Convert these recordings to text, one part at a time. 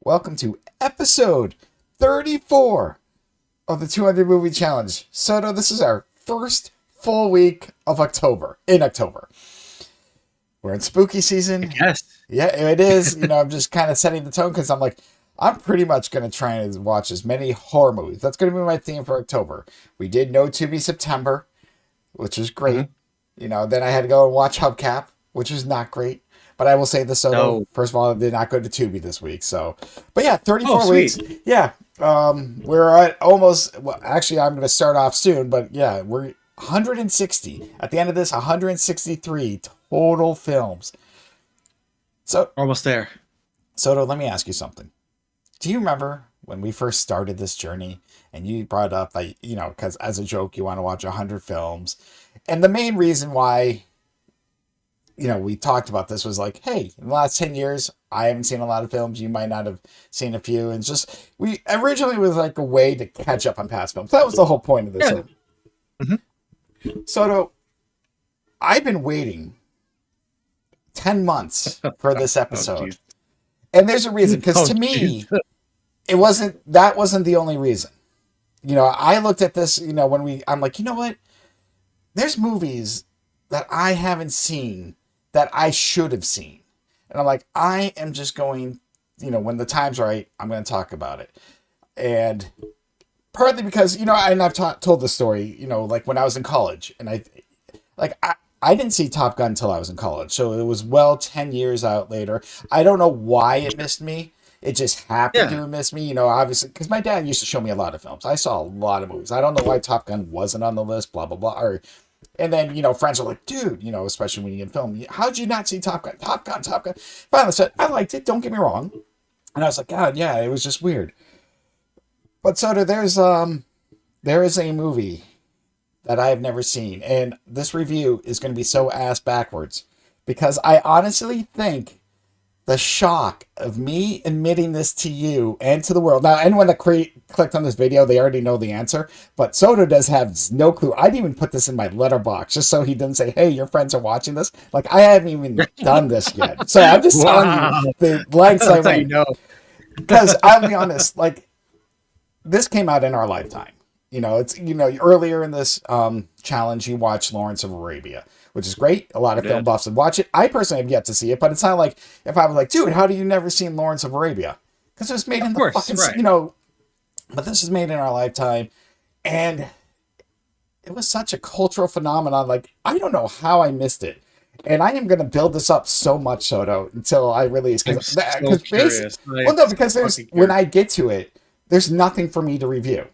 Welcome to episode 34 of the 200 Movie Challenge. Soto, this is our first full week of October. In October. We're in spooky season. Yes. Yeah, it is. I'm just kind of setting the tone because I'm pretty much going to try and watch as many horror movies. That's going to be my theme for October. We did No To Be September, which was great. Then I had to go and watch Hubcap, which was not great. But I will say this, Soto. No. First of all, I did not go to Tubi this week. But yeah, 34 Oh, weeks. sweet. Yeah. We're at almost, well, actually, I'm going to start off soon. But yeah, we're 160. At the end of this, 163 total films. So, Almost there. Soto, let me ask you something. Do you remember when we first started this journey and you brought up that, because as a joke, you want to watch 100 films? And the main reason why we talked about this was like, hey, in the last 10 years, I haven't seen a lot of films. You might not have seen a few. And it's just, we originally was like a way to catch up on past films. That was the whole point of this. Yeah. Soto, I've been waiting 10 months for this episode. And there's a reason, because to me, that wasn't the only reason. I looked at this, I'm like, you know what? There's movies that I haven't seen that I should have seen. And I'm like, I am just going, when the time's right, I'm going to talk about it. And partly because, and I've told the story, like when I was in college, and I didn't see Top Gun until I was in college. So it was 10 years out later. I don't know why it missed me. It just happened to miss me, obviously, because my dad used to show me a lot of films. I saw a lot of movies. I don't know why Top Gun wasn't on the list, blah, blah, blah. And then, friends are like, dude, especially when you get film, how'd you not see Top Gun? Top Gun, Top Gun. Finally said, I liked it, don't get me wrong. And I was like, God, yeah, it was just weird. But Soda, there is a movie that I have never seen. And this review is going to be so ass backwards. Because I honestly think the shock of me admitting this to you and to the world. Now, anyone that clicked on this video, they already know the answer. But Soto does have no clue. I didn't even put this in my letterbox just so he didn't say, hey, your friends are watching this. Like, I haven't even done this yet. So I'm just telling you the lengths I went. Because I'll be honest, like, this came out in our lifetime. It's, earlier in this challenge, you watched Lawrence of Arabia, which is great. A lot of film buffs would watch it. I personally have yet to see it, but it's not like if I was like, dude, how do you never seen Lawrence of Arabia? Because it was made in the fucking, right. But this is made in our lifetime. And it was such a cultural phenomenon. Like, I don't know how I missed it. And I am going to build this up so much, Soto, until I release. Because when I get to it, there's nothing for me to review.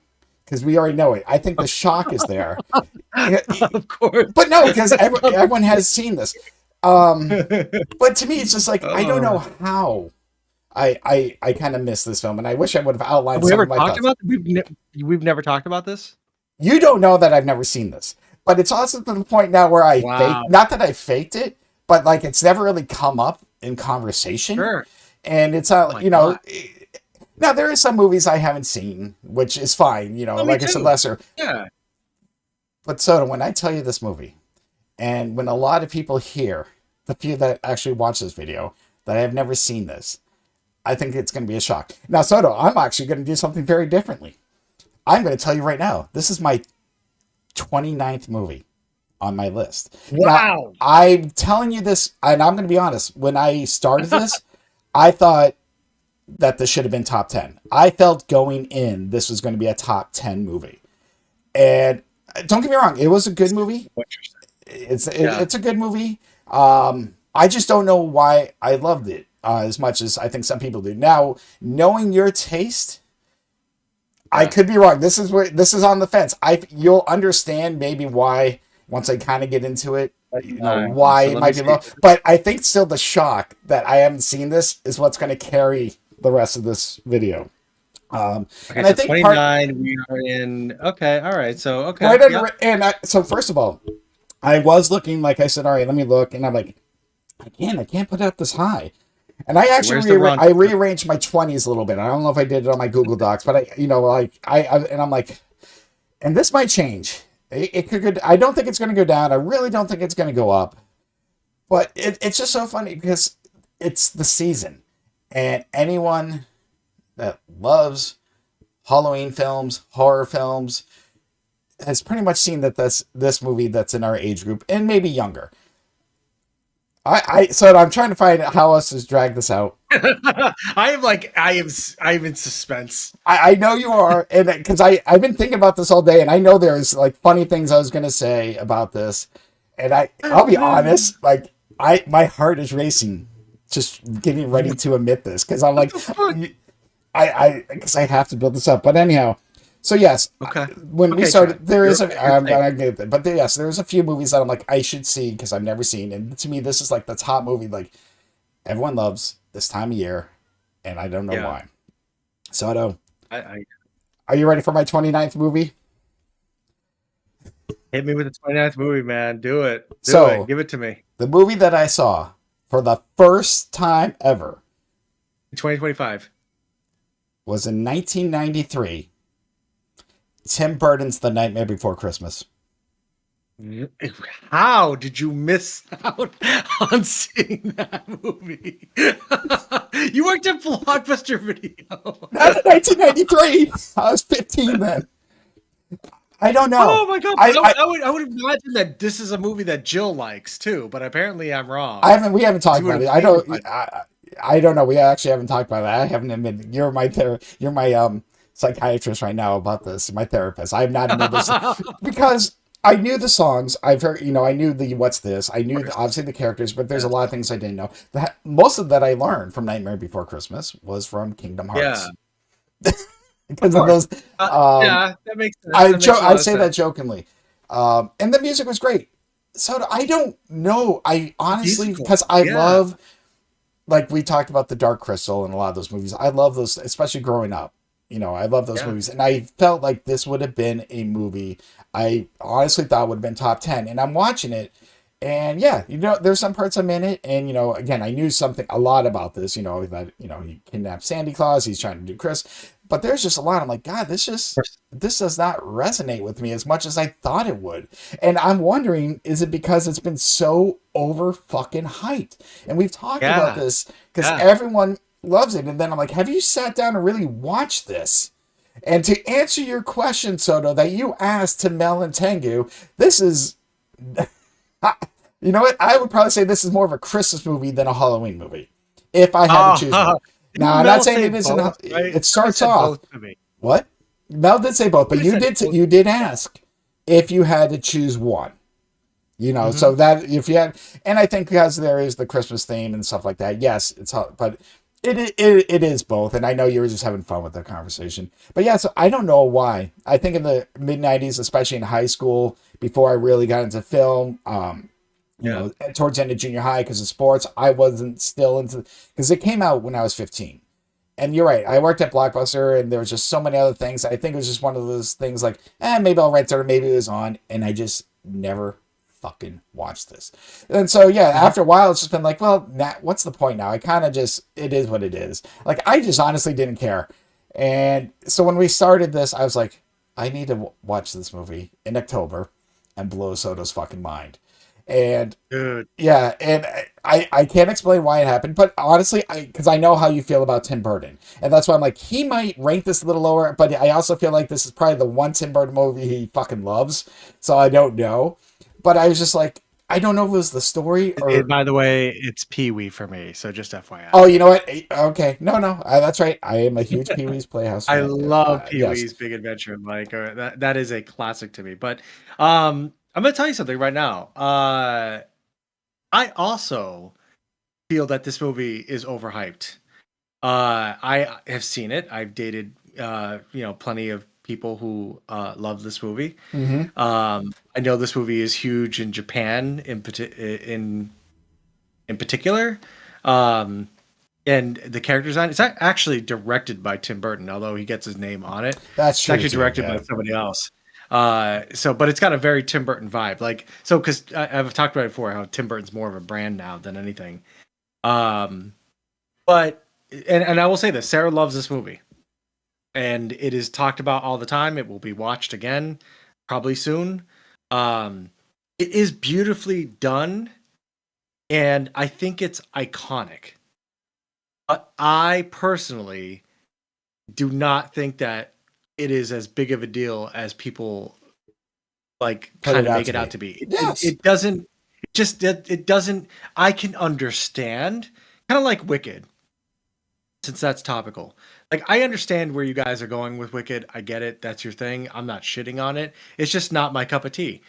Because we already know it. I think the shock is there. Of course. But no, because everyone has seen this. But to me, it's just like, I don't know how I kind of missed this film. And I wish I would have outlined some of my thoughts. We've never talked about this? You don't know that I've never seen this. But it's also to the point now where not that I faked it, but like it's never really come up in conversation. Sure. And it's, God. Now, there are some movies I haven't seen, which is fine, like it's a lesser. Yeah. But Soda, when I tell you this movie, and when a lot of people hear, the few that actually watch this video, that I have never seen this, I think it's going to be a shock. Now, Soda, I'm actually going to do something very differently. I'm going to tell you right now, this is my 29th movie on my list. Wow. Now, I'm telling you this, and I'm going to be honest, when I started this, I thought that this should have been top 10. I felt going in, this was going to be a top 10 movie. And don't get me wrong, it was a good movie. It's a good movie. I just don't know why I loved it as much as I think some people do. Now, knowing your taste, I could be wrong. This is on the fence. You'll understand maybe why once I kind of get into it. Why it might be low. But I think still the shock that I haven't seen this is what's going to carry the rest of this video. And I think 29 we are in. Okay, all right. So okay. So first of all, I was looking, like I said, all right, let me look, and I'm like, I can't put it up this high. And I actually rearranged my 20s a little bit. I don't know if I did it on my Google Docs, but I'm like, and this might change. It could go. I don't think it's going to go down. I really don't think it's going to go up. But it's just so funny because it's the season. And anyone that loves Halloween films, horror films, has pretty much seen that this movie that's in our age group and maybe younger. So I'm trying to find out how else to drag this out. I am in suspense. I know you are, and because I've been thinking about this all day, and I know there's like funny things I was gonna say about this, and I'll be honest, like my heart is racing, just getting ready to admit this because I'm like, I because I have to build this up. But anyhow, so yes, Okay. when we Okay, started, Chad. there is a You're safe. I get it, but yes, there's a few movies that I'm like I should see because I've never seen, and to me this is like the top movie like everyone loves this time of year, and I don't know Yeah. why. So I don't. I Are you ready for my 29th movie? hit me with the 29th movie, man. Do it. Do it. So Give it to me. the movie that I saw for the first time ever 2025. was in 1993. Tim Burton's The Nightmare Before Christmas. How did you miss out on seeing that movie? You worked at Blockbuster Video. Not in 1993. I was 15 then. I don't know. Oh my god! I, I I would imagine that this is a movie that Jill likes too, but apparently I'm I wrong. haven't. We haven't talked You would about have it. I made it don't. by I don't know. We actually haven't talked about it. I haven't admitted. You're my psychiatrist right now about this. My therapist. I have not admitted this now. because I knew the songs. I've heard. I knew the what's this. I knew Course. obviously the characters, but there's a Yes. lot of things I didn't know. That most of that I learned from Nightmare Before Christmas was from Kingdom Yeah, Hearts of because of course. those. Um, Yeah, that makes sense. That makes a I lot of say sense. that jokingly, and the music was great. So I don't know. I honestly Musical. because I Yeah. love like we talked about the Dark Crystal and a lot of those movies. I love those, especially growing up. I love those Yeah. movies, and I felt like this would have been a movie I honestly thought would have been top 10. And I'm watching it, and yeah, there's some parts I'm in it, and again, I knew something a lot about this. That he kidnapped Sandy Claus, he's trying to do Chris, but there's just a lot. I'm like, God, this does not resonate with me as much as I thought it would. And I'm wondering, is it because it's been so over fucking hyped? And we've talked about Yeah. this because Yeah. everyone loves it. And then I'm like, have you sat down and really watched this? And to answer your question, Soto, that you asked to Mel and Tengu, this is, you know what? I would probably say this is more of a Christmas movie than a Halloween movie, if I had to choose one. Oh, Now, didn't I'm not Mel saying say it isn't. both, right? It Somebody starts said off both to me. what? Mel did say both, but Somebody said both. you did ask if you had to choose one. Hmm. So that if you had, and I think because there is the Christmas theme and stuff like that. Yes, but it is both. And I know you were just having fun with the conversation, but yeah. So I don't know why. I think in the mid '90s, especially in high school, before I really got into film, Yeah. towards the end of junior high because of sports, I wasn't still into because it came out when I was 15. And you're right. I worked at Blockbuster, and there was just so many other things. I think it was just one of those things like, maybe I'll rent it, or maybe it was on, and I just never fucking watched this. And so, yeah, Mhm. after a while, it's just been like, well, what's the point now? I kind of just, it is what it is. Like, I just honestly didn't care. And so when we started this, I was like, I need to watch this movie in October and blow Soto's fucking mind. And Dude. yeah, and I can't explain why it happened, but honestly, because I know how you feel about Tim Burton, and that's why I'm like he might rank this a little lower, but I also feel like this is probably the one Tim Burton movie he fucking loves, so I don't know. But I was just like, I don't know if it was the story or By the way, it's Pee Wee for me, so just FYI. oh, you know what? Okay, no, that's right. I am a huge Pee Wee's Playhouse I fan. love Pee Yes, Wee's Big Adventure, Mike. That is a classic to me. But I'm gonna tell you something right now. I also feel that this movie is overhyped. I have seen it. I've dated plenty of people who love this movie. mm-hmm. I know this movie is huge in Japan in particular. Um, and the character design, it's not actually directed by Tim Burton, although he gets his name on it. That's It's true actually too. directed by Yeah, somebody else. But it's got a very Tim Burton vibe. Because I've talked about it before, how Tim Burton's more of a brand now than anything. Um, but and I will say this: Sarah loves this movie, and it is talked about all the time. It will be watched again, probably soon. It is beautifully done, and I think it's iconic. But I personally do not think that it is as big of a deal as people like Put kind it of out make to it out be. to be. Yes. It doesn't. It doesn't. I can understand, kind of like Wicked, since that's topical. Like I understand where you guys are going with Wicked. I get it. That's your thing. I'm not shitting on it. It's just not my cup of tea.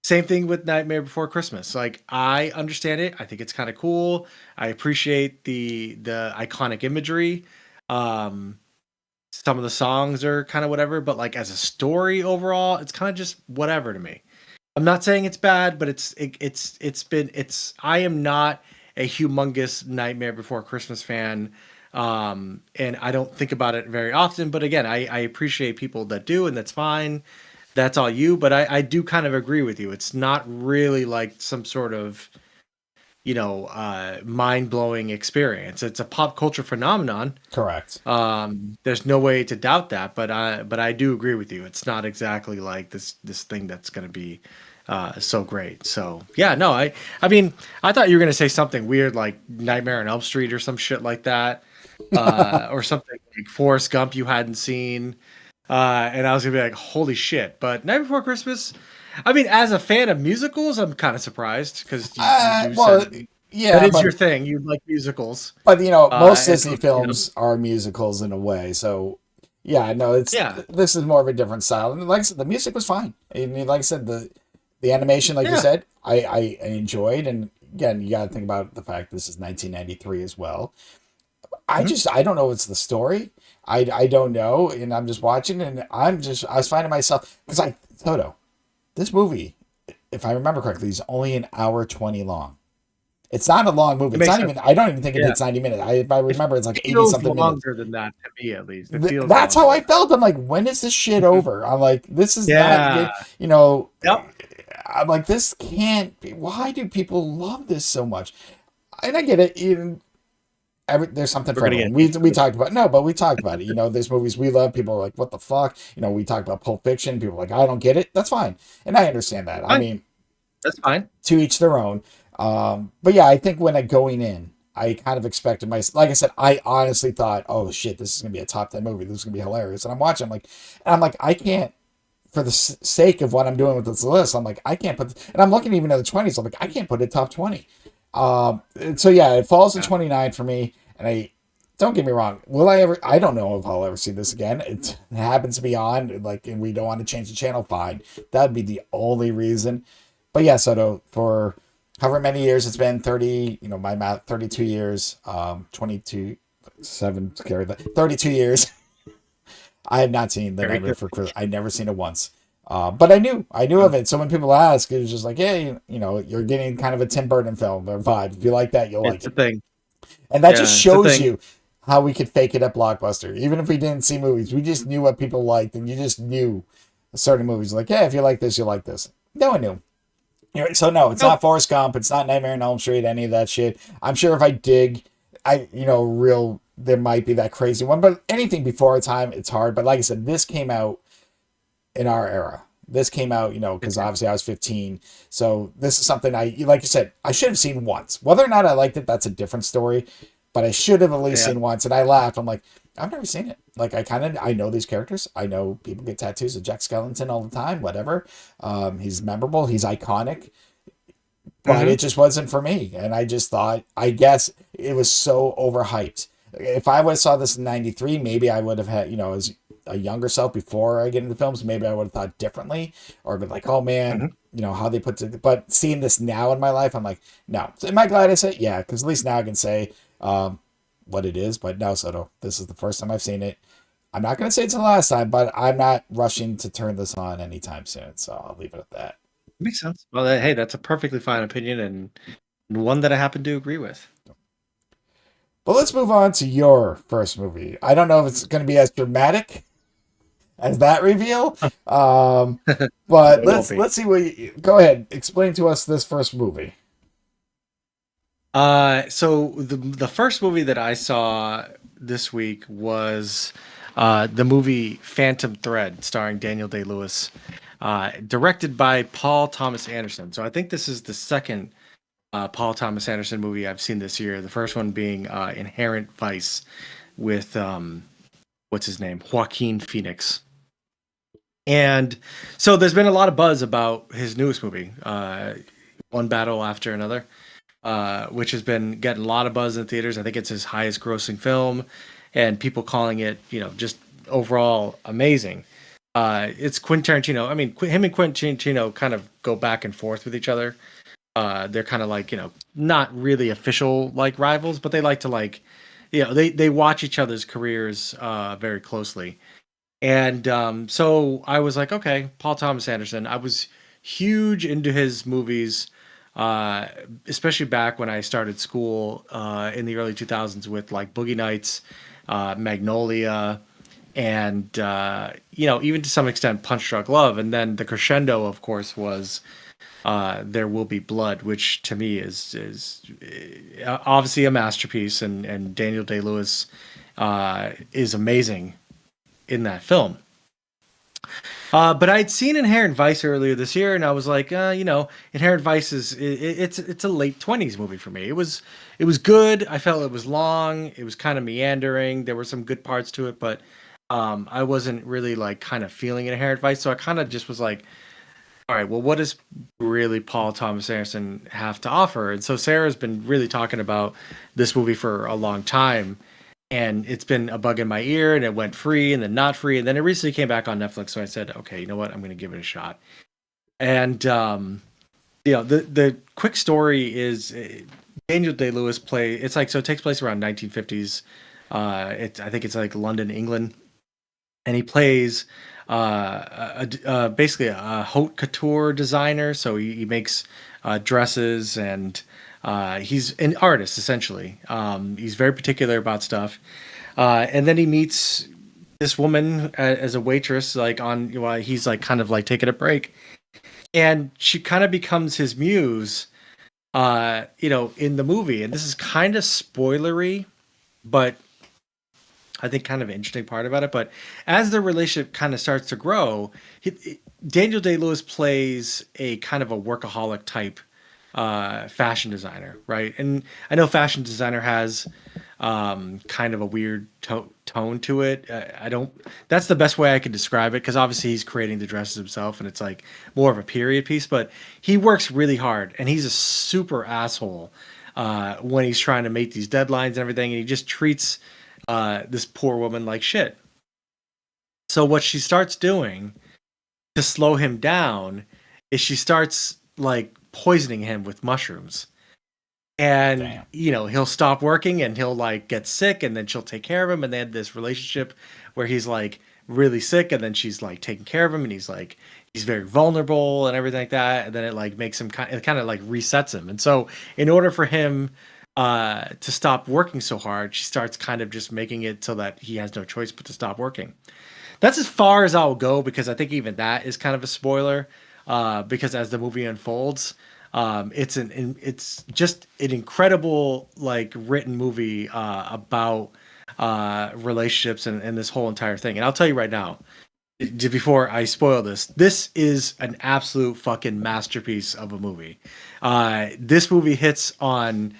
Same thing with Nightmare Before Christmas. Like I understand it. I think it's kind of cool. I appreciate the iconic imagery. Um, some of the songs are kind of whatever, but like as a story overall, it's kind of just whatever to me. I'm not saying it's bad, but it's I am not a humongous Nightmare Before Christmas fan. And I don't think about it very often, but again, I appreciate people that do, and that's fine. That's all you, but I do kind of agree with you. It's not really like some sort of, mind-blowing experience. It's a pop culture phenomenon. Correct. There's no way to doubt that, but I do agree with you. It's not exactly like this thing that's going to be so great. So yeah, no, I mean, I thought you were going to say something weird like Nightmare on Elm Street or some shit like that, or something like Forrest Gump you hadn't seen, and I was gonna be like, holy shit! But Night Before Christmas, I mean, as a fan of musicals, I'm kind of surprised because you do Well, said that yeah, is your but thing. You like musicals, most and Disney so, films are musicals in a way. So yeah, no, it's yeah, this is more of a different style. And like I said, the music was fine. I mean, like I said, the animation, like you yeah. said, I enjoyed. And again, you got to think about the fact this is 1993 as well. Mhm. I don't know what's the story. I don't know, and I'm just watching, and I was finding myself because Toto, this movie, if I remember correctly, is only an hour 20 long. It's not a long movie. It It's makes not sense. even. I don't even think it Yeah. hits 90 minutes. If I It remember, it's like 80 feels something minutes. longer than that to me, at least. It feels That's longer how I than felt. I'm like, when is this shit that. over? I'm like, this is not. Yeah. You know, Yep. I'm like, this can't be. Why do people love this so much? And I get it. Even there's something We're for gonna everyone. get We talked about no, but we talked about it. There's movies we love. People are like, what the fuck? We talked about Pulp Fiction. People are like, I don't get it. That's fine, and I understand that. I fine. mean, That's fine. to each their own. But yeah, I think when I going in, I kind of expected like I said, I honestly thought, oh shit, this is gonna be a top 10 movie. This is gonna be hilarious. And I'm like, I can't. For the sake of what I'm doing with this list, I'm like, I can't put, and I'm looking even at the 20s. I'm like, I can't put it top 20. So yeah, it falls to Yeah. 29 for me. And I don't get me wrong. Will I ever? I don't know if I'll ever see this again. It happens to be on, like, and we don't want to change the channel. Fine, that'd be the only reason. But yeah, Soto, for however many years it's been, 30. My math, 32 years. 22, 7 carry that. 32 years. I have not seen the Very Nightmare good. Before Christmas. I never seen it once. But I knew of it. So when people ask, it was just like, hey, you're getting kind of a Tim Burton film or vibe. If you like that, you'll like It's a it. thing. And that just Yeah, it's a shows thing. you how we could fake it at Blockbuster. Even if we didn't see movies, we just knew what people liked, and you just knew certain movies. Like, yeah, if you like this, you like this. No one knew. So no, it's not Nope. Forrest Gump. It's not Nightmare on Elm Street. Any of that shit. I'm sure if I dig, real, there might be that crazy one. But anything before our time, it's hard. But like I said, this came out in our era. This came out, It because did. obviously I was 15. So this is something like you said, I should have seen once. Whether or not I liked it, that's a different story. But I should have at least Yeah. seen once. And I laughed. I'm like, I've never seen it. Like, I know these characters. I know people get tattoos of Jack Skellington all the time, whatever. He's memorable. He's iconic. But Hmm. it just wasn't for me. And I just thought, I guess it was so overhyped. If I would have saw this in 93, maybe I would have had, as a younger self before I get into films, maybe I would have thought differently or been like, oh man, Hmm. how they put it. But seeing this now in my life, I'm like, no. So am I glad I said, yeah, because at least now I can say what it is. But no, Soto, this is the first time I've seen it. I'm not going to say it's the last time, but I'm not rushing to turn this on anytime soon. So I'll leave it at that. Makes sense. Well, hey, that's a perfectly fine opinion and one that I happen to agree with. But let's move on to your first movie. I don't know if it's going to be as dramatic as that reveal, but It won't be. let's see what. Go ahead, explain to us this first movie. So the first movie that I saw this week was the movie Phantom Thread, starring Daniel Day-Lewis, directed by Paul Thomas Anderson. So I think this is the second Paul Thomas Anderson movie I've seen this year. The first one being Inherent Vice with what's his name, Joaquin Phoenix. And so there's been a lot of buzz about his newest movie, One Battle After Another, which has been getting a lot of buzz in theaters. I think it's his highest grossing film, and people calling it, just overall amazing. It's Quentin Tarantino. I mean, him and Quentin Tarantino kind of go back and forth with each other. They're kind of like, not really official like rivals, but they like to like, they watch each other's careers very closely. And so I was like, okay, Paul Thomas Anderson. I was huge into his movies, uh, especially back when I started school in the early 2000s with like Boogie Nights, Magnolia, and even to some extent Punch Drunk Love. And then the crescendo, of course, was There Will Be Blood, which to me is obviously a masterpiece, and Daniel Day Lewis is amazing in that film. But I'd seen Inherent Vice earlier this year, and I was like, Inherent Vice it's a late 20s movie for me. It was good. I felt it was long. It was kind of meandering. There were some good parts to it, but I wasn't really like kind of feeling Inherent Vice. So I kind of just was like, all right, well, what does really Paul Thomas Anderson have to offer? And so Sarah's been really talking about this movie for a long time, and it's been a bug in my ear, and it went free and then not free, and then it recently came back on Netflix. So I said, okay, you know what? I'm going to give it a shot. And the quick story is Daniel Day Lewis play. It's like, so it takes place around 1950s. I think it's like London, England, and he plays basically a haute couture designer. So he makes dresses, and he's an artist essentially. He's very particular about stuff, and then he meets this woman as a waitress, like on while he's like kind of like taking a break, and she kind of becomes his muse. In the movie, and this is kind of spoilery, but I think kind of an interesting part about it. But as the relationship kind of starts to grow, Daniel Day Lewis plays a kind of a workaholic type fashion designer, right? And I know fashion designer has kind of a weird tone to it. I don't. That's the best way I could describe it, because obviously he's creating the dresses himself, and it's like more of a period piece. But he works really hard, and he's a super asshole when he's trying to make these deadlines and everything, and he just treats this poor woman like shit. So what she starts doing to slow him down is she starts like poisoning him with mushrooms. And Damn. he'll stop working and he'll like get sick, and then she'll take care of him, and they had this relationship where he's like really sick, and then she's like taking care of him, and he's very vulnerable and everything like that, and then it like makes him kind of like resets him. And so in order for him to stop working so hard, she starts kind of just making it so that he has no choice but to stop working. That's as far as I'll go, because I think even that is kind of a spoiler. Because as the movie unfolds, it's just an incredible like written movie about relationships and this whole entire thing. And I'll tell you right now, before I spoil this is an absolute fucking masterpiece of a movie. This movie hits on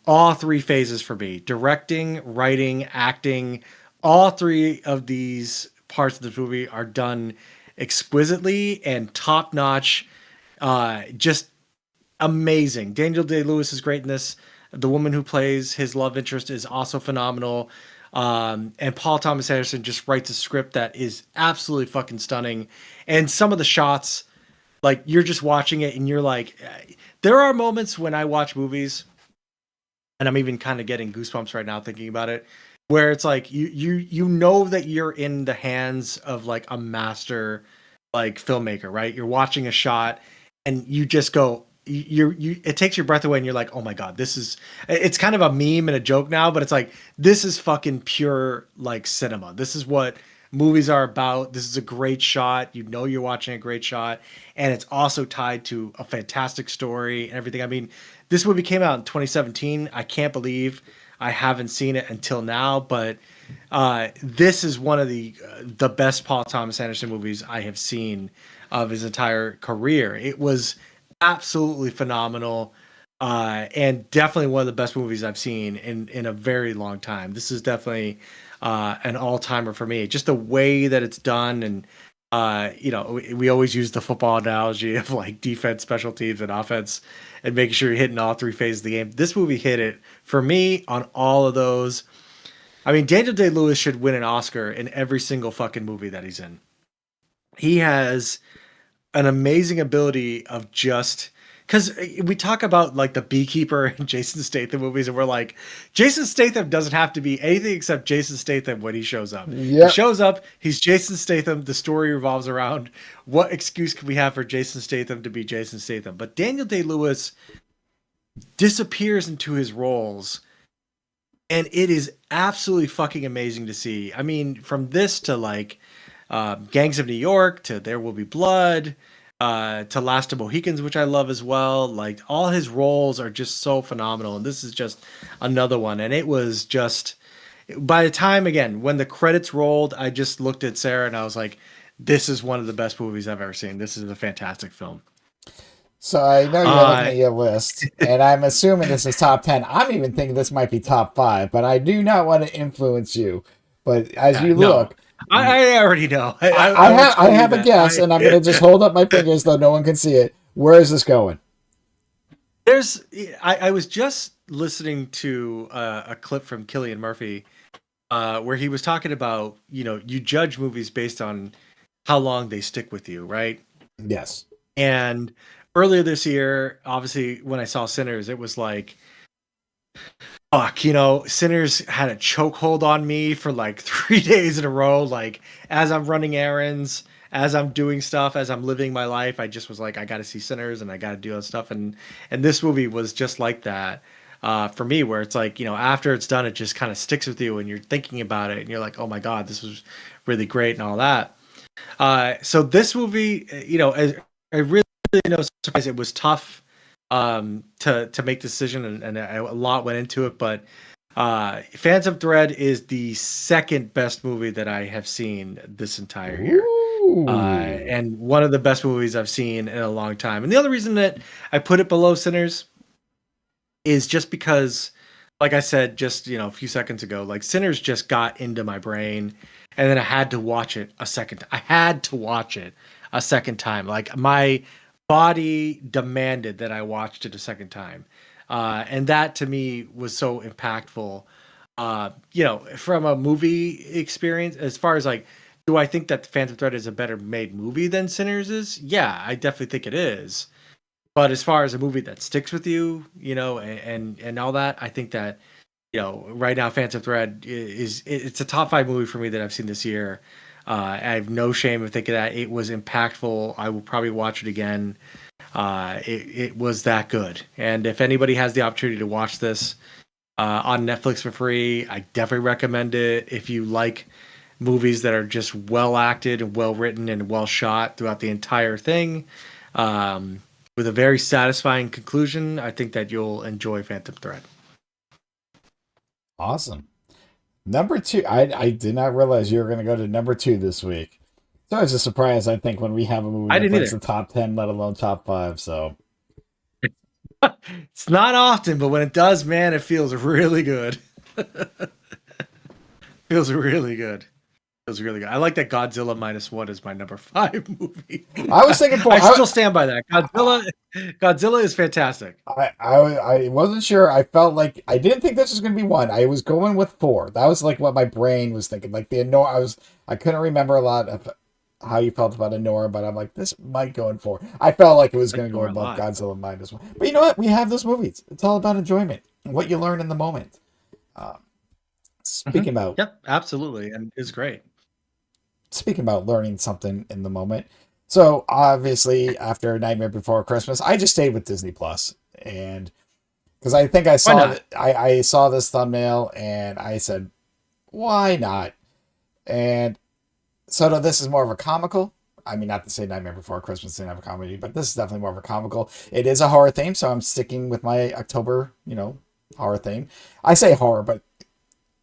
all three phases for me: directing, writing, acting. All three of these parts of the movie are done exquisitely and top notch. Just amazing. Daniel Day Lewis is great in this. The woman who plays his love interest is also phenomenal. And Paul Thomas Anderson just writes a script that is absolutely fucking stunning. And some of the shots, like you're just watching it and you're like, there are moments when I watch movies, and I'm even kind of getting goosebumps right now thinking about it, where it's like you know that you're in the hands of like a master like filmmaker, right? You're watching a shot and you just go, it takes your breath away, and you're like, oh my god, it's kind of a meme and a joke now, but it's like, this is fucking pure like cinema. This is what movies are about. This is a great shot. You're watching a great shot, and it's also tied to a fantastic story and everything. I mean, this movie came out in 2017. I can't believe I haven't seen it until now, but this is one of the best Paul Thomas Anderson movies I have seen of his entire career. It was absolutely phenomenal, and definitely one of the best movies I've seen in a very long time. This is definitely an all-timer for me. Just the way that it's done, and we always use the football analogy of like defense, special teams, and offense, and making sure you're hitting all three phases of the game. This movie hit it for me on all of those. I mean, Daniel Day-Lewis should win an Oscar in every single fucking movie that he's in. He has an amazing ability of just, because we talk about like the Beekeeper and Jason Statham movies, and we're like, Jason Statham doesn't have to be anything except Jason Statham when he shows up. Yep. He shows up, he's Jason Statham. The story revolves around what excuse can we have for Jason Statham to be Jason Statham. But Daniel Day-Lewis disappears into his roles, and it is absolutely fucking amazing to see. I mean, from this to like Gangs of New York, to There Will Be Blood, to Last of Mohicans, which I love as well. Like, all his roles are just so phenomenal, and this is just another one. And it was just, by the time, again, when the credits rolled, I just looked at Sarah and I was like, this is one of the best movies I've ever seen. This is a fantastic film. So I know you're looking at your list, and I'm assuming this is top 10. I'm even thinking this might be top 5, but I do not want to influence you. But as you look, I already know. I have a guess, and I'm going to just hold up my fingers though no one can see it. Where is this going? I was just listening to a clip from Cillian Murphy where he was talking about, you judge movies based on how long they stick with you, right? Yes. And earlier this year, obviously, when I saw Sinners, it was like, fuck, Sinners had a chokehold on me for like 3 days in a row. Like, as I'm running errands, as I'm doing stuff, as I'm living my life, I just was like, I got to see Sinners and I got to do that stuff. And this movie was just like that for me, where it's like, after it's done, it just kind of sticks with you and you're thinking about it and you're like, oh my God, this was really great and all that. So this movie, I really, surprised. It was tough to make the decision, and a lot went into it, but Phantom Thread is the second best movie that I have seen this entire year. And one of the best movies I've seen in a long time. And the other reason that I put it below Sinners is just because, like I said just a few seconds ago, like Sinners just got into my brain, and then I had to watch it a second. I had to watch it a second time. Like, my body demanded that I watched it a second time. And that to me was so impactful. From a movie experience, as far as like, do I think that the Phantom Thread is a better made movie than Sinners is? Yeah, I definitely think it is. But as far as a movie that sticks with you, and all that, I think that, right now Phantom Thread it's a top 5 movie for me that I've seen this year. I have no shame in thinking that it was impactful. I will probably watch it again. It was that good. And if anybody has the opportunity to watch this on Netflix for free, I definitely recommend it. If you like movies that are just well acted and well written and well shot throughout the entire thing, with a very satisfying conclusion, I think that you'll enjoy Phantom Thread. Awesome. Number 2, I did not realize you were going to go to number 2 this week. So it's a surprise, I think, when we have a movie that breaks the top 10, let alone top 5. So it's not often, but when it does, man, it feels really good. Feels really good. Feels really good. I like that Godzilla -1 is my number 5 movie. I was thinking I still stand by that. Godzilla is fantastic. I wasn't sure. I felt like I didn't think this was going to be 1. I was going with 4. That was like what my brain was thinking. Like the Anora, I couldn't remember a lot of how you felt about Anora, but I'm like, this might go in 4. I felt like it was going to go above Godzilla -1. But you know what? We have those movies. It's all about enjoyment and what you learn in the moment. Speaking about, yep, absolutely, and it's great. Speaking about learning something in the moment. So obviously after Nightmare Before Christmas, I just stayed with Disney Plus, and because I think I saw this thumbnail and I said, why not? And so this is more of a comical. I mean, not to say Nightmare Before Christmas didn't have a comedy, but this is definitely more of a comical. It is a horror theme, so I'm sticking with my October, horror theme. I say horror, but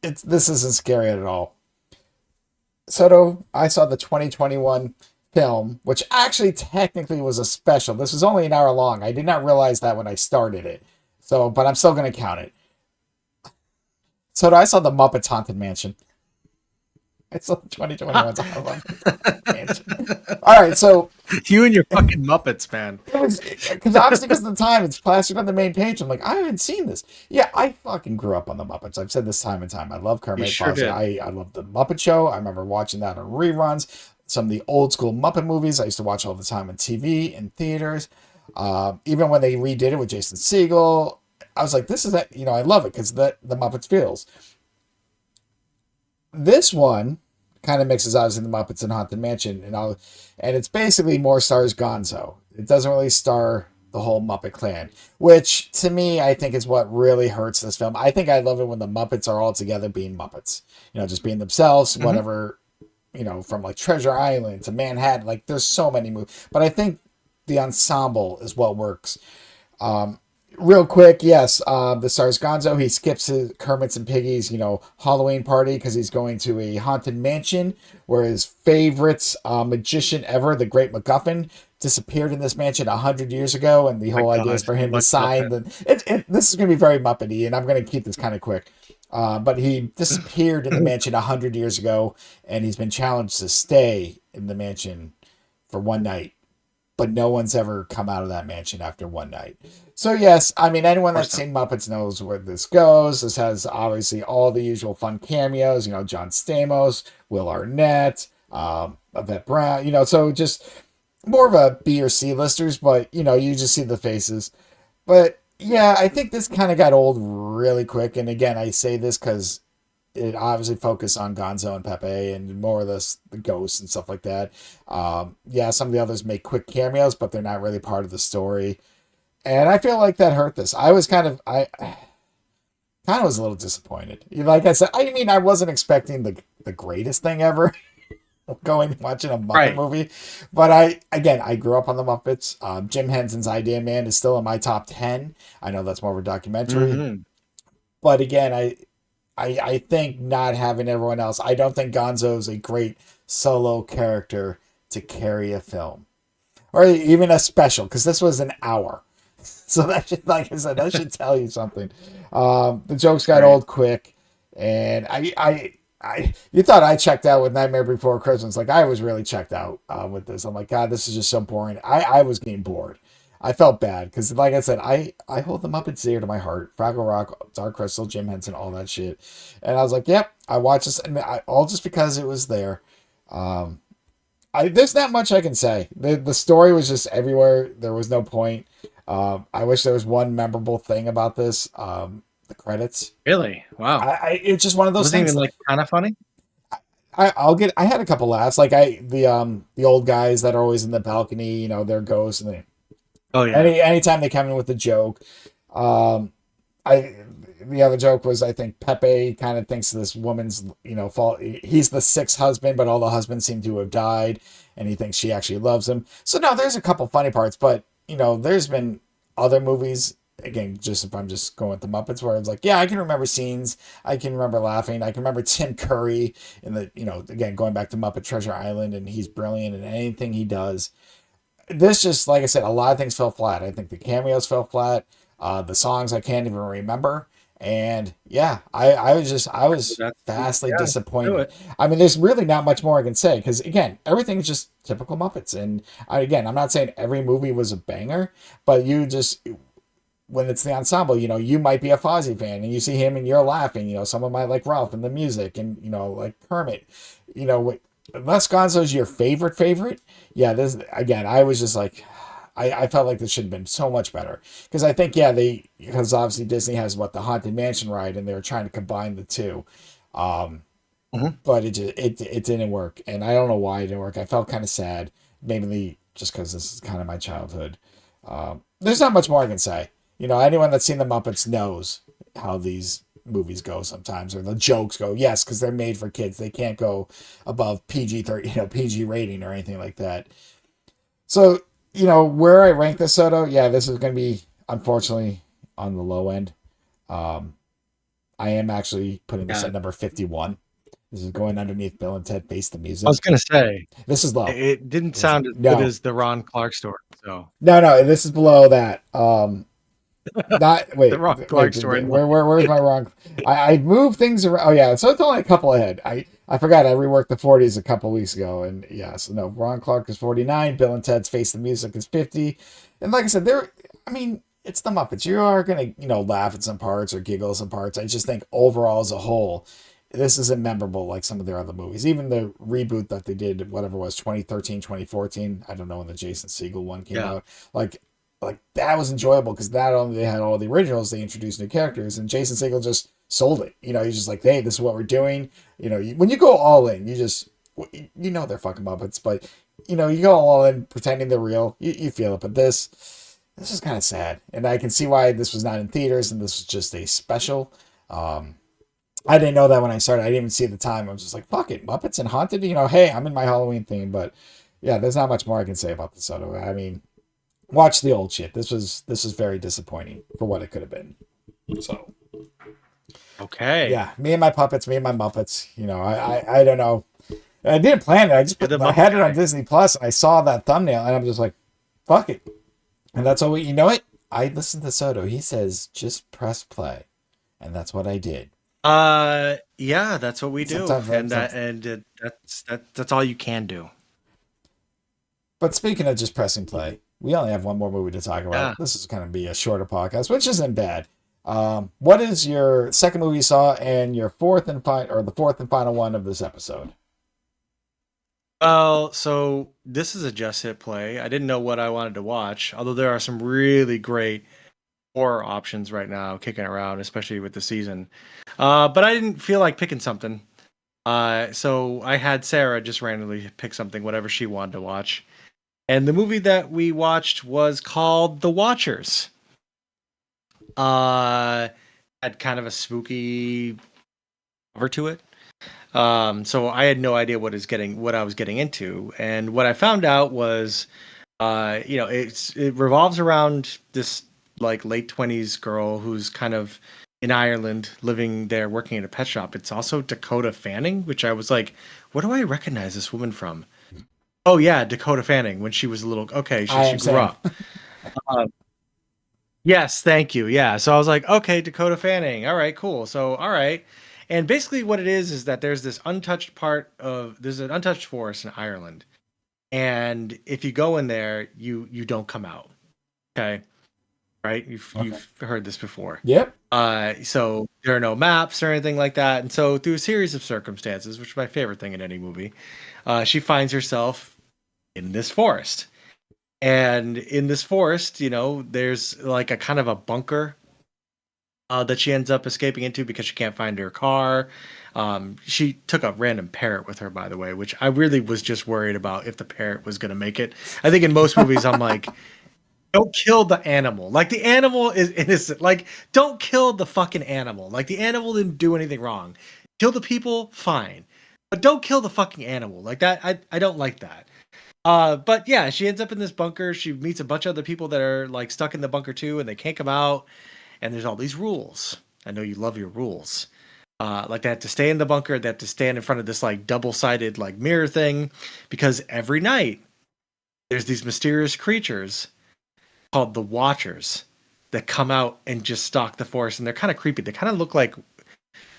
this isn't scary at all. Soto, I saw the 2021 film, which actually technically was a special. This was only an hour long. I did not realize that when I started it. So, but I'm still going to count it. Soto, I saw the Muppets Haunted Mansion. I saw the 2021's Muppets Mansion. All right, so you and your fucking Muppets, man. it was because obviously because of the time it's plastered on the main page. I'm like, I haven't seen this. Yeah, I fucking grew up on the Muppets. I've said this time and time. I love You Kermit sure Fozzie. did. I love the Muppet Show. I remember watching that on reruns. Some of the old school Muppet movies I used to watch all the time on TV in theaters. Even when they redid it with Jason Segel, I was like, this is that. I love it because the Muppets feels. This one kind of mixes obviously the Muppets and Haunted Mansion and it's basically more stars Gonzo. It doesn't really star the whole Muppet clan, which to me I think is what really hurts this film. I think I love it when the Muppets are all together being Muppets, just being themselves, whatever, from like Treasure Island to Manhattan. Like there's so many movies, but I think the ensemble is what works. Real quick, yes, the stars Gonzo. He skips his Kermit's and Piggy's, Halloween party because he's going to a haunted mansion where his favorite magician ever, the Great MacGuffin, disappeared in this mansion 100 years ago, and the whole idea is for him to sign the. This is going to be very Muppety, and I'm going to keep this kind of quick. But he disappeared in the mansion 100 years ago, and he's been challenged to stay in the mansion for one night. But no one's ever come out of that mansion after one night. So yes, I mean, anyone that's seen Muppets knows where this goes. This has obviously all the usual fun cameos, John Stamos, Will Arnett, Yvette Brown, so just more of a B or C listers, but you just see the faces. But yeah, I think this kind of got old really quick. And again, I say this because it obviously focused on Gonzo and Pepe and more of the ghosts and stuff like that. Yeah, some of the others make quick cameos, but they're not really part of the story. And I feel like that hurt this. I was a little disappointed. Like I said, I wasn't expecting the greatest thing ever going and watching a Muppet movie. But I grew up on the Muppets. Jim Henson's Idea Man is still in my top 10. I know that's more of a documentary. Mm-hmm. But again, I think not having everyone else, I don't think Gonzo is a great solo character to carry a film. Or even a special, because this was an hour. So that should, like I said, that should tell you something. The jokes got old quick. And you thought I checked out with Nightmare Before Christmas. Like I was really checked out with this. I'm like, God, this is just so boring. I was getting bored. I felt bad because, like I said, I hold the Muppets dear to my heart. Fraggle Rock, Dark Crystal, Jim Henson, all that shit. And I was like, yep, I watched this, and all just because it was there. There's not much I can say. The story was just everywhere. There was no point. I wish there was one memorable thing about this. The credits. Really? Wow. It's just one of those things. Even like kind of funny. I had a couple laughs. Like the old guys that are always in the balcony. They're ghosts and they. Oh yeah. Anytime they come in with a joke, the other joke was I think Pepe kind of thinks this woman's fault. He's the sixth husband, but all the husbands seem to have died, and he thinks she actually loves him. So no, there's a couple funny parts, but there's been other movies. Again, just if I'm just going with the Muppets, where I was like, yeah, I can remember scenes, I can remember laughing, I can remember Tim Curry in the again going back to Muppet Treasure Island, and he's brilliant in anything he does. This just, like I said, a lot of things fell flat. I think the cameos fell flat. The songs I can't even remember. And yeah, I was vastly disappointed. I mean, there's really not much more I can say because again, everything's just typical Muppets. And again, I'm not saying every movie was a banger, but when it's the ensemble, you might be a Fozzie fan and you see him and you're laughing. Someone might like Ralph and the music and like Kermit. Unless Gonzo's your favorite, yeah, this again, I was just like, I felt like this should have been so much better because I think because obviously Disney has the Haunted Mansion ride and they were trying to combine the two, but it didn't work and I don't know why it didn't work. I felt kind of sad, maybe just because this is kind of my childhood. There's not much more I can say. Anyone that's seen the Muppets knows how these movies go sometimes, or the jokes go, yes, because they're made for kids. They can't go above PG-13, PG rating or anything like that. So, where I rank this, Soto, yeah, this is going to be, unfortunately, on the low end. I am actually putting this at number 51. This is going underneath Bill and Ted Face the Music. I was going to say. This is low. It didn't sound as good as the Ron Clark story. So. No, this is below that. Not wait. The Ron Clark story. Where's my wrong? I moved things around. Oh yeah, so it's only a couple ahead. I forgot I reworked the 40s a couple weeks ago, and yeah, so no, Ron Clark is 49, Bill and Ted's Face the Music is 50, and like I said, I mean, it's the Muppets. You are gonna, laugh at some parts or giggle at some parts. I just think overall as a whole, this isn't memorable like some of their other movies. Even the reboot that they did, whatever it was, 2013, 2014. I don't know when the Jason Segel one came Yeah. out. Like that was enjoyable because not only they had all the originals, they introduced new characters, and Jason Segel just sold it. He's just like, hey, this is what we're doing. When you go all in, they're fucking Muppets, but you go all in pretending they're real. You feel it, but this is kind of sad, and I can see why this was not in theaters and this was just a special. Um, I didn't know that when I started. I didn't even see it at the time. I was just like, fuck it, Muppets and Haunted. Hey, I'm in my Halloween theme, but yeah, there's not much more I can say about this. I mean, watch the old shit. This was very disappointing for what it could have been. So Okay. yeah, me and my puppets, me and my Muppets. I don't know. I didn't plan it. I had it on Disney Plus, and I saw that thumbnail, and I'm just like, fuck it. And that's all. You know what? I listened to Soto. He says just press play, and that's what I did. Yeah, that's what we do, and that's all you can do. But speaking of just pressing play, we only have one more movie to talk Yeah. about. This is going to be a shorter podcast, which isn't bad. What is your second movie you saw, and your the fourth and final one of this episode? Well, so this is a just hit play. I didn't know what I wanted to watch, although there are some really great horror options right now kicking around, especially with the season. But I didn't feel like picking something. So I had Sarah just randomly pick something, whatever she wanted to watch. And the movie that we watched was called The Watchers. Had kind of a spooky cover to it. So I had no idea what I was getting into, and what I found out was, it revolves around this like late 20s girl who's kind of in Ireland, living there, working at a pet shop. It's also Dakota Fanning, which I was like, what do I recognize this woman from? Oh yeah, Dakota Fanning when she was a little. Okay, I she am grew Sam. up. Yes, thank you. Yeah. So I was like, okay, Dakota Fanning. All right, cool. So, all right. And basically what it is that there's an untouched forest in Ireland. And if you go in there, you don't come out. Okay. Right? Okay. You've heard this before. Yep. So there are no maps or anything like that. And so through a series of circumstances, which is my favorite thing in any movie, she finds herself in this forest. And in this forest, there's like a kind of a bunker that she ends up escaping into because she can't find her car. She took a random parrot with her, by the way, which I really was just worried about if the parrot was going to make it. I think in most movies, I'm like, don't kill the animal. Like, the animal is innocent. Like, don't kill the fucking animal. Like, the animal didn't do anything wrong. Kill the people, fine. But don't kill the fucking animal. Like that, I don't like that. But yeah, she ends up in this bunker. She meets a bunch of other people that are like stuck in the bunker too, and they can't come out. And there's all these rules. I know you love your rules. Like they have to stay in the bunker. They have to stand in front of this like double-sided like mirror thing, because every night there's these mysterious creatures called the Watchers that come out and just stalk the forest, and they're kind of creepy. They kind of look like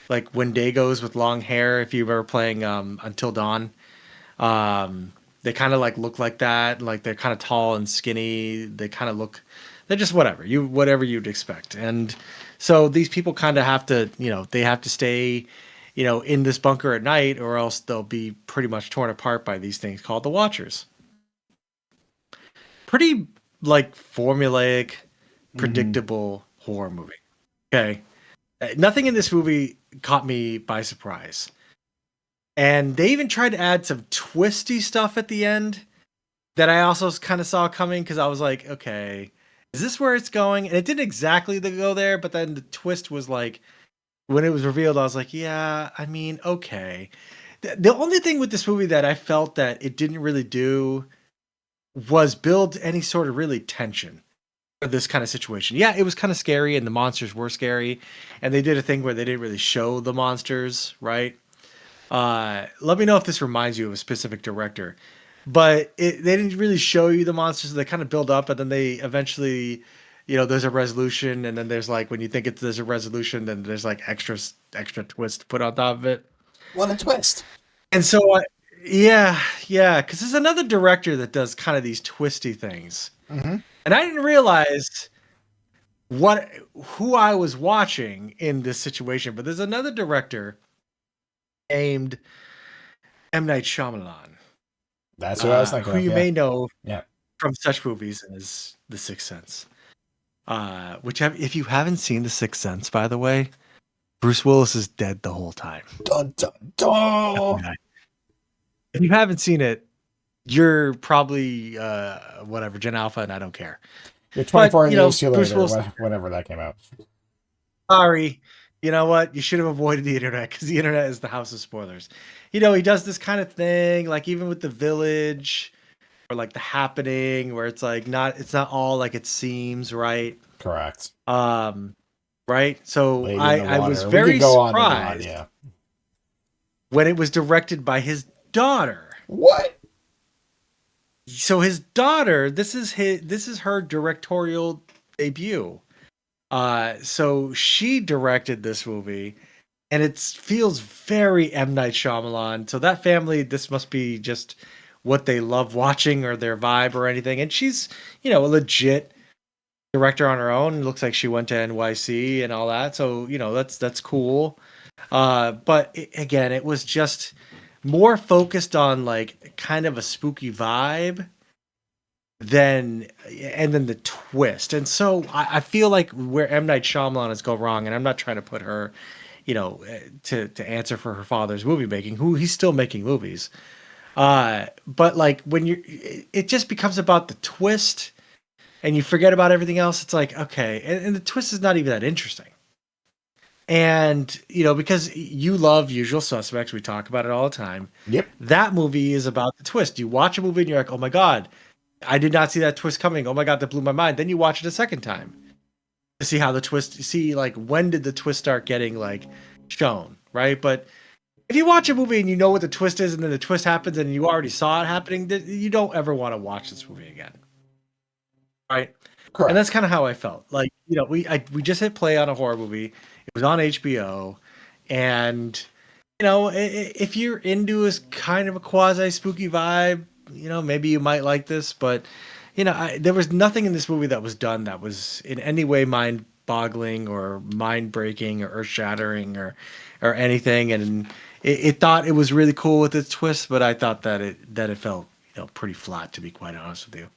Wendigos with long hair. If you were playing Until Dawn, they kind of like look like that. Like they're kind of tall and skinny. They kind of look. They're just whatever you'd expect. And so these people kind of have to, they have to stay, in this bunker at night, or else they'll be pretty much torn apart by these things called the Watchers. Pretty like formulaic, predictable horror movie. Okay. Nothing in this movie caught me by surprise. And they even tried to add some twisty stuff at the end that I also kind of saw coming, because I was like, okay, is this where it's going? And it didn't exactly go there, but then the twist was like, when it was revealed, I was like, yeah, I mean, okay. The only thing with this movie that I felt that it didn't really do was build any sort of really tension for this kind of situation. Yeah, it was kind of scary, and the monsters were scary, and they did a thing where they didn't really show the monsters, right? Let me know if this reminds you of a specific director. But they didn't really show you the monsters. They kind of build up, and then they eventually, there's a resolution, and then there's like, when you think there's a resolution, then there's like extra twist put on top of it. What a twist. And so, yeah, because there's another director that does kind of these twisty things, Mm-hmm. and I didn't realize who I was watching in this situation. But there's another director named M. Night Shyamalan, That's what I was thinking who of. you Yeah. may know Yeah. from such movies as The Sixth Sense. If you haven't seen The Sixth Sense, by the way, Bruce Willis is dead the whole time. Dun, dun, dun. Okay. If you haven't seen it, you're probably whatever, Gen Alpha, and I don't care. You're But 24 years too Bruce later, Willis, whenever that came out. sorry. You know what? You should have avoided the internet because the internet is the house of spoilers. He does this kind of thing, like even with The Village or like The Happening, where it's not all like it seems, right? Correct. Right. So Lady in the I was Water. We very could go on and on. surprised Yeah. when it was directed by his daughter. What? So his daughter, this is her directorial debut. So she directed this movie, and it feels very M. Night Shyamalan. So that family, this must be just what they love watching or their vibe or anything. And she's, a legit director on her own. It looks like she went to NYC and all that. So, that's cool. But again, it was just more focused on like kind of a spooky vibe and then the twist. And so I feel like where M. Night Shyamalan has gone wrong, and I'm not trying to put her, to answer for her father's movie making, who he's still making movies. But like when it just becomes about the twist and you forget about everything else. It's like, okay. And the twist is not even that interesting. And, because you love Usual Suspects, we talk about it all the time. Yep. That movie is about the twist. You watch a movie and you're like, oh my God, I did not see that twist coming. Oh my God, that blew my mind. Then you watch it a second time to see how the twist, like when did the twist start getting like shown, right? But if you watch a movie and you know what the twist is and then the twist happens and you already saw it happening, you don't ever want to watch this movie again. Right? Correct. And that's kind of how I felt. Like, we just hit play on a horror movie. It was on HBO, and if you're into a kind of a quasi spooky vibe, maybe you might like this. But there was nothing in this movie that was done that was in any way mind boggling or mind breaking or earth shattering or anything. And it thought it was really cool with its twist, but I thought that it felt pretty flat, to be quite honest with you.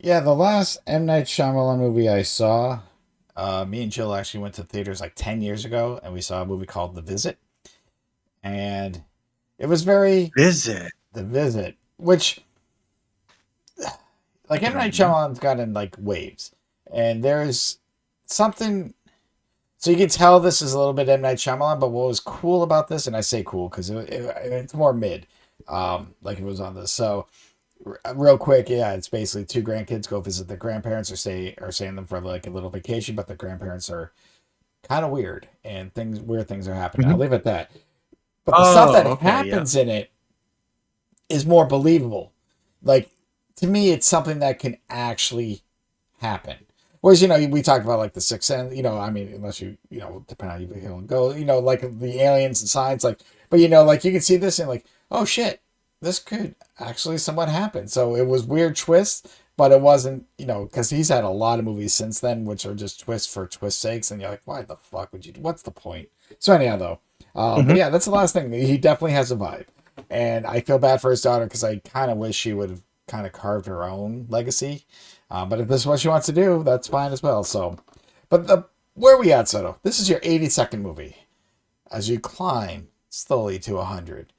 Yeah, the last M. Night Shyamalan movie I saw, me and Jill actually went to theaters like 10 years ago, and we saw a movie called The Visit. And it was very... The Visit, which... Like, M. Night Shyamalan's got in, like, waves. And there's something... So you can tell this is a little bit M. Night Shyamalan, but what was cool about this, and I say cool because it's more mid, like it was on this. So... Real quick, yeah, it's basically two grandkids go visit their grandparents or staying them for like a little vacation, but the grandparents are kind of weird and weird things are happening. Mm-hmm. I'll leave it at that. But the stuff that happens in it is more believable. Like, to me, it's something that can actually happen. Whereas, we talked about like the Sixth Sense, I mean, unless depending on how you feel and go, like the aliens and signs, like, but like you can see this and like, oh shit, this could actually somewhat happen. So it was weird twists, but it wasn't, because he's had a lot of movies since then, which are just twists for twist sakes. And you're like, why the fuck would you, what's the point? So anyhow, though, but yeah, that's the last thing. He definitely has a vibe. And I feel bad for his daughter because I kind of wish she would have kind of carved her own legacy. But if this is what she wants to do, that's fine as well. So, but where are we at, Soto? This is your 82nd movie as you climb slowly to 100.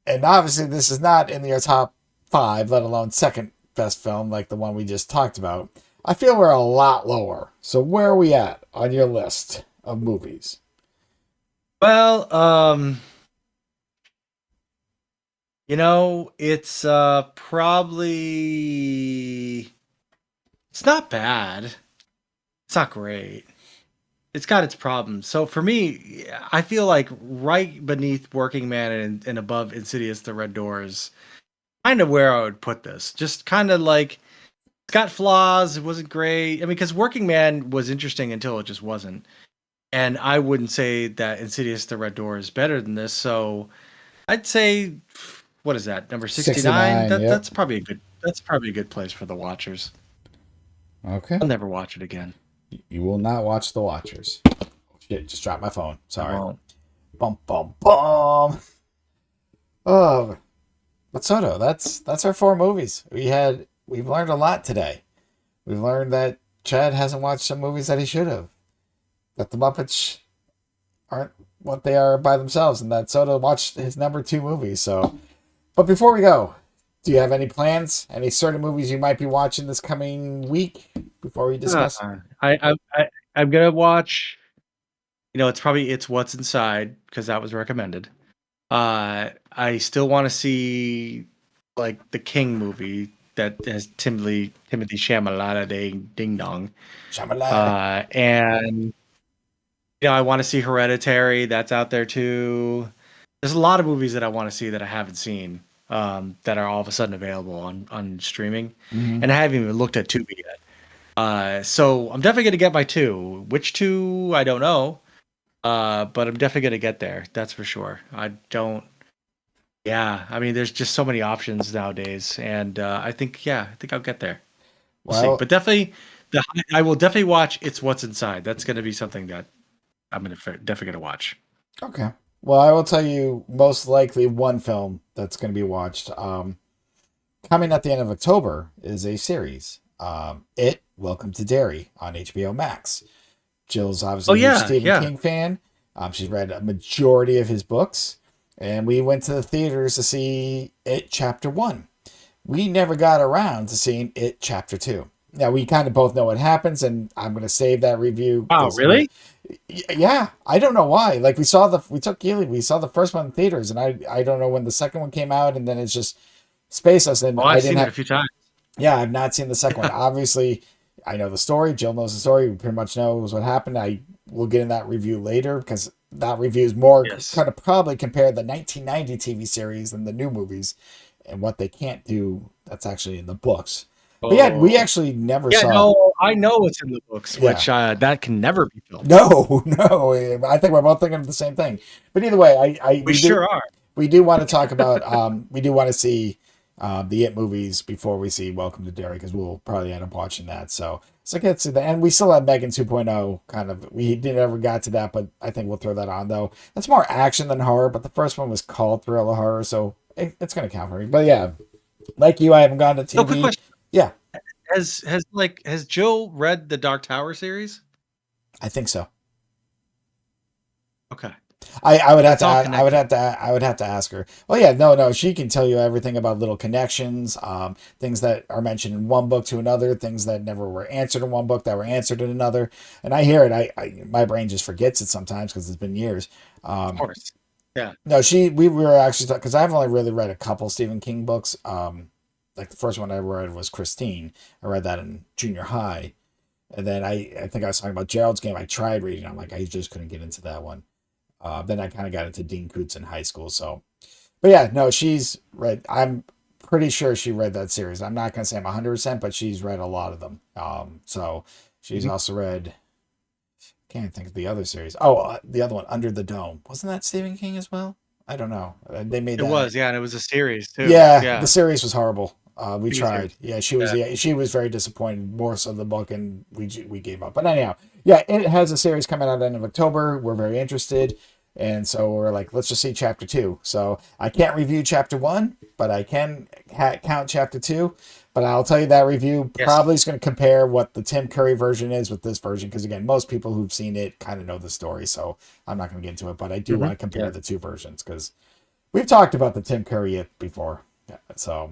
And obviously, this is not in your top 5, let alone second best film like the one we just talked about. I feel we're a lot lower. So where are we at on your list of movies? Well, it's probably... It's not bad. It's not great. It's got its problems. So for me, I feel like right beneath Working Man and above Insidious: The Red Door is kind of where I would put this. Just kind of like, it's got flaws. It wasn't great. I mean, because Working Man was interesting until it just wasn't. And I wouldn't say that Insidious: The Red Door is better than this. So I'd say, what is that, number 69? 69. Yep. That's probably a good place for the watchers. Okay. I'll never watch it again. You will not watch The Watchers. Shit, just dropped my phone. I Sorry. won't. Bum bum bum. Oh, but Soto, that's our 4 movies. We've learned a lot today. We've learned that Chad hasn't watched some movies that he should have. That the Muppets aren't what they are by themselves, and that Soto watched his number 2 movies. So, but before we go, do you have any plans? Any certain movies you might be watching this coming week before we discuss? I'm gonna watch. It's What's Inside because that was recommended. I still want to see like the King movie that has Timothy Chalamet Ding Dong. Shyamalan. And I want to see Hereditary. That's out there too. There's a lot of movies that I want to see that I haven't seen, that are all of a sudden available on streaming, Mm-hmm. and I haven't even looked at Tubi yet. So I'm definitely gonna get my two. Which two I don't know, but I'm definitely gonna get there. That's for sure. I don't. Yeah, I mean, there's just so many options nowadays, and I think I'll get there. We'll see, Well, but definitely, I will definitely watch. It's What's Inside. That's gonna be something that definitely gonna watch. okay. Well, I will tell you most likely one film that's going to be watched. Coming at the end of October is a series. Welcome to Derry on HBO Max. Jill's Oh obviously a huge yeah, Stephen yeah. King fan. She's read a majority of his books, and we went to the theaters to see It Chapter One. We never got around to seeing It Chapter Two. Now we kind of both know what happens, and I'm going to save that review Wow, because we, really? yeah, I don't know why. Like we took Keely, we saw the first one in theaters, and I don't know when the second one came out, and then it's just space us, and Oh, I I've didn't seen it a have. few times. Yeah, I've not seen the second one. Yeah. Obviously, I know the story. Jill knows the story. We pretty much knows what happened. I will get in that review later because that review is more Yes. kind of probably compare the 1990 TV series than the new movies and what they can't do. That's actually in the books. But yeah, we Oh, actually never yeah. saw. No, I know it's in the books, Yeah, which that can never be filmed. no, no. I think we're both thinking of the same thing. But either way, We sure are. we do want to talk about we do want to see the It movies before we see Welcome to Derry because we'll probably end up watching that. So get to the end. We still have Megan 2.0 kind of. We didn't ever got to that, but I think we'll throw that on though. That's more action than horror, but the first one was called thriller horror, so it's gonna count for me. But yeah, like you, I haven't gone to So, quick TV. question: Yeah, Has Jill read the Dark Tower series? I think so. Okay, I would have it's to all connected. I would have to ask her. Well, yeah, no, she can tell you everything about little connections, things that are mentioned in one book to another, things that never were answered in one book that were answered in another. And I hear it. I my brain just forgets it sometimes because it's been years. Of Um, course. Yeah. no, we were actually because I've only really read a couple Stephen King books. Like the first one I read was Christine. I read that in junior high, and then I think I was talking about Gerald's Game. I tried reading. I'm like I just couldn't get into that one. Then I kind of got into Dean Koontz in high school. So, but yeah, no, she's read. I'm pretty sure she read that series. I'm not gonna say I'm 100%, but she's read a lot of them. So she's Mhm. also read. Can't think of the other series. Oh, the other one, Under the Dome. Wasn't that Stephen King as well? I don't know. They made It that. was, yeah, and it was a series too. Yeah, the Yeah, series was horrible. We TV series. tried. Yeah, Yeah. she was very disappointed more so the book, and we gave up. But anyhow, yeah, it has a series coming out at the end of October. We're very interested, and so we're like, let's just see chapter two. So I can't review chapter one, but I can count chapter two. But I'll tell you that review Yes. probably is going to compare what the Tim Curry version is with this version because again, most people who've seen it kind of know the story. So I'm not going to get into it, but I do want to compare Yeah. the two versions because we've talked about the Tim Curry it before. Yeah, so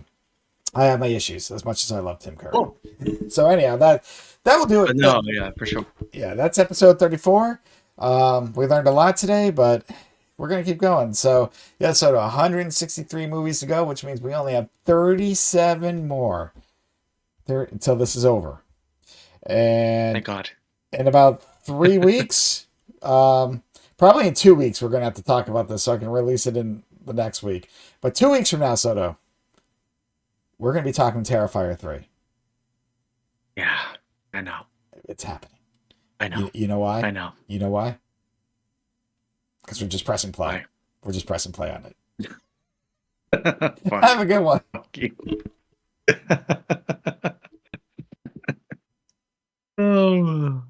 I have my issues as much as I love Tim Curry. Cool. So anyhow, that will do But it. no, yeah, for sure. Yeah, that's episode 34. We learned a lot today, but we're gonna keep going. So yeah, so 163 movies to go, which means we only have 37 more there until this is over. Thank And God. in about 3 weeks, probably in 2 weeks, we're gonna have to talk about this so I can release it in the next week. But 2 weeks from now, Soto, we're gonna be talking Terrifier 3. Yeah, I know. It's happening. I know. You know I why? know. You know why? because we're just pressing play. We're just pressing play on it. Fine. Have a good one. Oh.